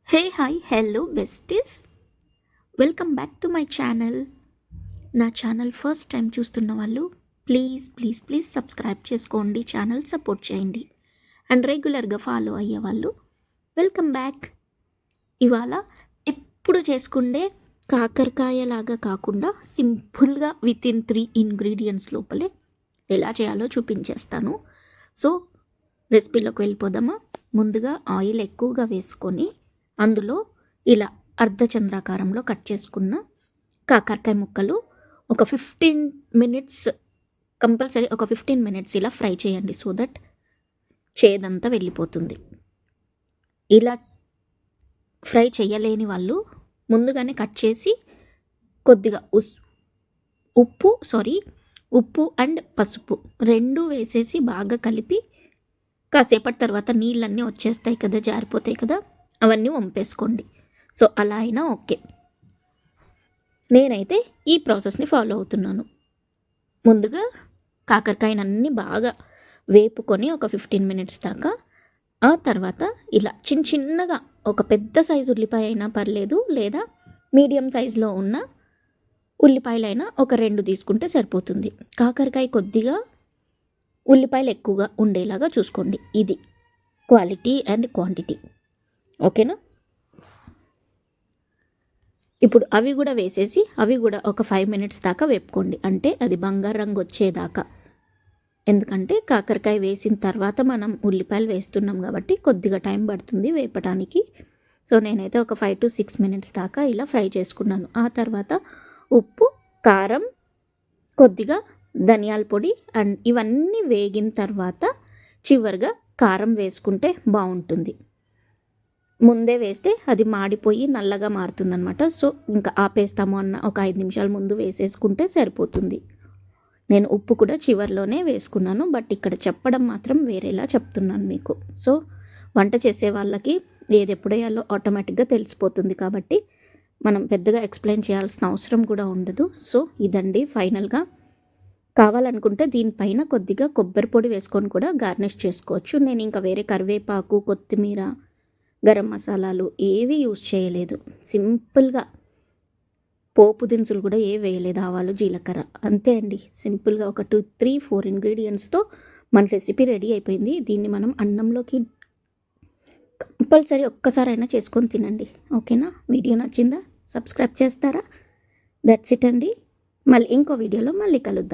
Hey hi hello besties, welcome back to my channel. నా channel first time చూస్తున్న వాళ్ళు please please please subscribe చేసుకోండి, channel support చేయండి. And రెగ్యులర్గా follow అయ్యే వాళ్ళు వెల్కమ్ బ్యాక్. ఇవాళ ఎప్పుడు చేసుకుండే కాకరకాయ లాగా కాకుండా సింపుల్గా విత్ ఇన్ 3 ఇంగ్రీడియంట్స్ లోపలే ఎలా చేయాలో చూపించేస్తాను. సో రెసిపీలోకి వెళ్ళిపోదామా. ముందుగా ఆయిల్ ఎక్కువగా వేసుకొని అందులో ఇలా అర్ధచంద్రాకారంలో కట్ చేసుకున్న కాకరకాయ ముక్కలు ఒక 15 మినిట్స్, కంపల్సరీ ఒక 15 మినిట్స్ ఇలా ఫ్రై చేయండి. సో దట్ చేదంతా వెళ్ళిపోతుంది. ఇలా ఫ్రై చేయలేని వాళ్ళు ముందుగానే కట్ చేసి కొద్దిగా ఉప్పు అండ్ పసుపు రెండు వేసేసి బాగా కలిపి కాసేపటి తర్వాత నీళ్ళన్నీ వచ్చేస్తాయి కదా, జారిపోతాయి కదా, అవన్నీ వంపేసుకోండి. సో అలా అయినా ఓకే. నేనైతే ఈ ప్రాసెస్ని ఫాలో అవుతున్నాను. ముందుగా కాకరకాయనన్నీ బాగా వేపుకొని ఒక 15 మినిట్స్ దాకా, ఆ తర్వాత ఇలా చిన్నగా ఒక పెద్ద సైజు ఉల్లిపాయ అయినా పర్లేదు, లేదా మీడియం సైజులో ఉన్న ఉల్లిపాయలైనా ఒక 2 తీసుకుంటే సరిపోతుంది. కాకరకాయ కొద్దిగా ఉల్లిపాయలు ఎక్కువగా ఉండేలాగా చూసుకోండి. ఇది క్వాలిటీ అండ్ క్వాంటిటీ, ఓకేనా. ఇప్పుడు అవి కూడా వేసేసి అవి కూడా ఒక 5 మినిట్స్ దాకా వేపుకోండి, అంటే అది బంగారు రంగు వచ్చేదాకా. ఎందుకంటే కాకరకాయ వేసిన తర్వాత మనం ఉల్లిపాయలు వేస్తున్నాం కాబట్టి కొద్దిగా టైం పడుతుంది వేపడానికి. సో నేనైతే ఒక 5 to 6 మినిట్స్ దాకా ఇలా ఫ్రై చేసుకున్నాను. ఆ తర్వాత ఉప్పు, కారం, కొద్దిగా ధనియాల పొడి అండ్ ఇవన్నీ వేగిన తర్వాత చివరిగా కారం వేసుకుంటే బాగుంటుంది. ముందే వేస్తే అది మాడిపోయి నల్లగా మారుతుందనమాట. సో ఇంకా ఆపేస్తాము అన్న ఒక 5 నిమిషాల ముందు వేసేసుకుంటే సరిపోతుంది. నేను ఉప్పు కూడా చివరిలోనే వేసుకున్నాను, బట్ ఇక్కడ చెప్పడం మాత్రం వేరేలా చెప్తున్నాను మీకు. సో వంట చేసే వాళ్ళకి ఏది ఎప్పుడు వేయాలో ఆటోమేటిక్గా తెలిసిపోతుంది కాబట్టి మనం పెద్దగా ఎక్స్ప్లెయిన్ చేయాల్సిన అవసరం కూడా ఉండదు. సో ఇదండి ఫైనల్గా. కావాలనుకుంటే దీనిపైన కొద్దిగా కొబ్బరి పొడి వేసుకొని కూడా గార్నిష్ చేసుకోవచ్చు. నేను ఇంకా వేరే కరివేపాకు, కొత్తిమీర, గరం మసాలాలు ఏవి యూజ్ చేయలేదు. సింపుల్గా పోపు దినుసులు కూడా ఏ వేయలేదు, ఆవాలు, జీలకర్ర, అంతే అండి. సింపుల్గా ఒక 2, 3, 4 ఇంగ్రీడియంట్స్తో మన రెసిపీ రెడీ అయిపోయింది. దీన్ని మనం అన్నంలోకి కంపల్సరీ ఒక్కసారైనా చేసుకొని తినండి, ఓకేనా. వీడియో నచ్చిందా? సబ్స్క్రైబ్ చేస్తారా? దట్స్ ఇట్ అండి. మళ్ళీ ఇంకో వీడియోలో మళ్ళీ కలుద్దాం.